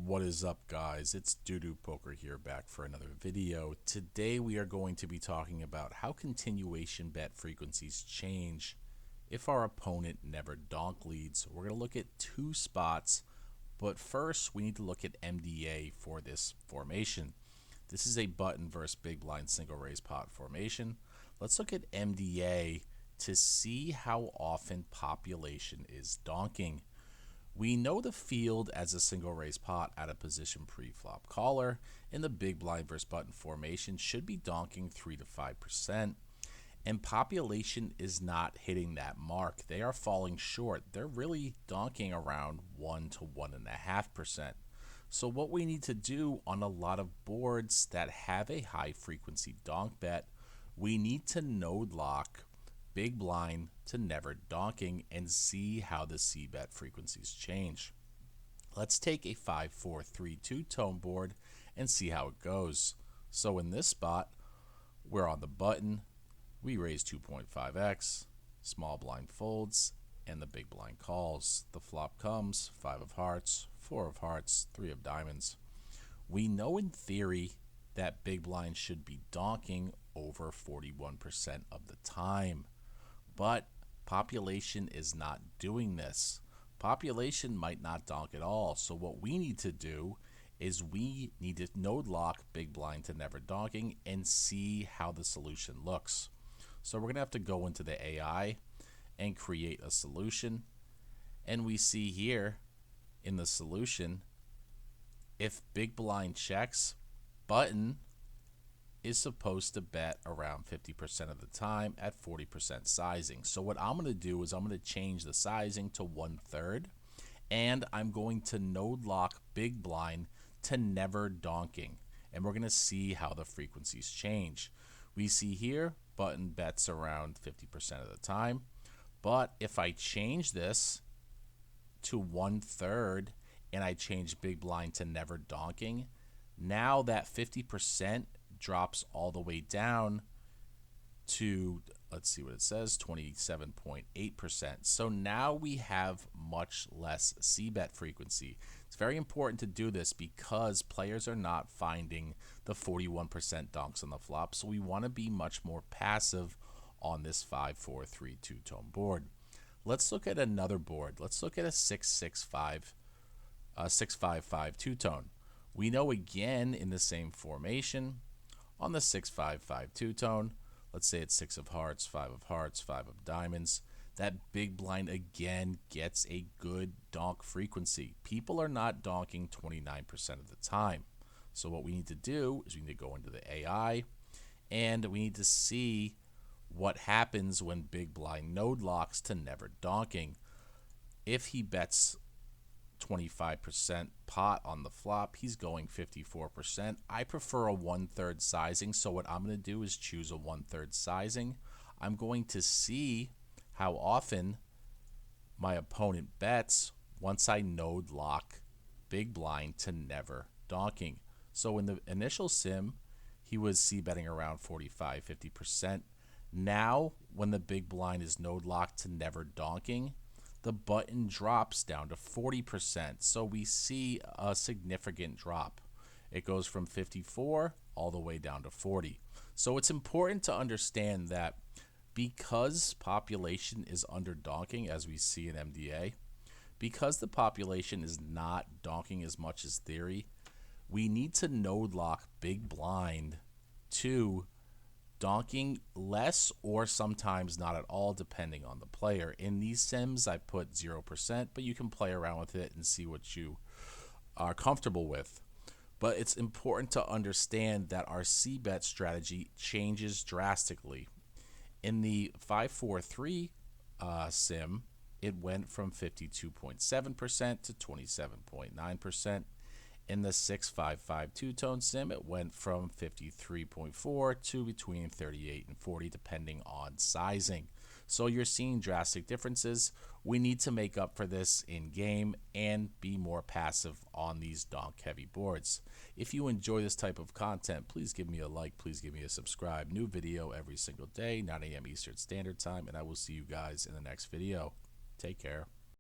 What is up, guys? It's Doodoo Poker here, back for another video. Today we are going to be talking about how continuation bet frequencies change if our opponent never donk leads. We're going to look at two spots, but first we need to look at MDA for this formation. This is a button versus big blind single raise pot formation. Let's look at MDA to see how often population is donking. We know the field as a single raise pot at a position pre-flop caller in the big blind versus button formation should be donking 3 to 5%, and population is not hitting that mark. They are falling short. They're really donking around 1 to 1.5%. So what we need to do on a lot of boards that have a high frequency donk bet, we need to node lock big blind to never donking and see how the c-bet frequencies change. Let's take a 5-4-3 two-tone board and see how it goes. So in this spot, we're on the button, we raise 2.5x, small blind folds, and the big blind calls. The flop comes 5 of hearts, 4 of hearts, 3 of diamonds. We know in theory that big blind should be donking over 41% of the time. But population is not doing this. Population might not donk at all. So what we need to do is we need to node lock big blind to never donking and see how the solution looks. So we're going to have to go into the AI and create a solution. And we see here in the solution, if big blind checks, button is supposed to bet around 50% of the time at 40% sizing. So what I'm going to do is I'm going to change the sizing to 1/3, and I'm going to node lock big blind to never donking, and we're going to see how the frequencies change. We see here button bets around 50% of the time, but if I change this to 1/3 and I change big blind to never donking, now that 50% drops all the way down to, let's see what it says, 27.8%. So now we have much less c-bet frequency. It's very important to do this because players are not finding the 41% donks on the flop, so we want to be much more passive on this 5-4-3 two-tone board. Let's look at another board. Let's look at a 6-6-5 6-5-5 two-tone. We know again in the same formation on the 6-5-5 two-tone, let's say it's 6 of hearts, 5 of hearts, 5 of diamonds, that big blind again gets a good donk frequency. People are not donking 29% of the time. So what we need to do is we need to go into the AI and we need to see what happens when big blind node locks to never donking. If he bets 25% pot on the flop, he's going 54%. I prefer a 1/3 sizing, so what I'm going to do is choose a 1/3 sizing. I'm going to see how often my opponent bets once I node lock big blind to never donking. So in the initial sim, he was c-betting around 45-50%. Now, when the big blind is node locked to never donking, the button drops down to 40%. So we see a significant drop. It goes from 54 all the way down to 40. So it's important to understand that because population is under donking, as we see in MDA, because the population is not donking as much as theory, we need to node lock big blind to donking less or sometimes not at all, depending on the player. In these sims, I put 0%, but you can play around with it and see what you are comfortable with. But it's important to understand that our c-bet strategy changes drastically. In the 5-4-3 sim, it went from 52.7% to 27.9%. In the 6-5-5 two-tone sim, it went from 53.4 to between 38 and 40, depending on sizing. So you're seeing drastic differences. We need to make up for this in game and be more passive on these donk heavy boards. If you enjoy this type of content, please give me a like, please give me a subscribe. New video every single day, 9 a.m. Eastern Standard Time, and I will see you guys in the next video. Take care.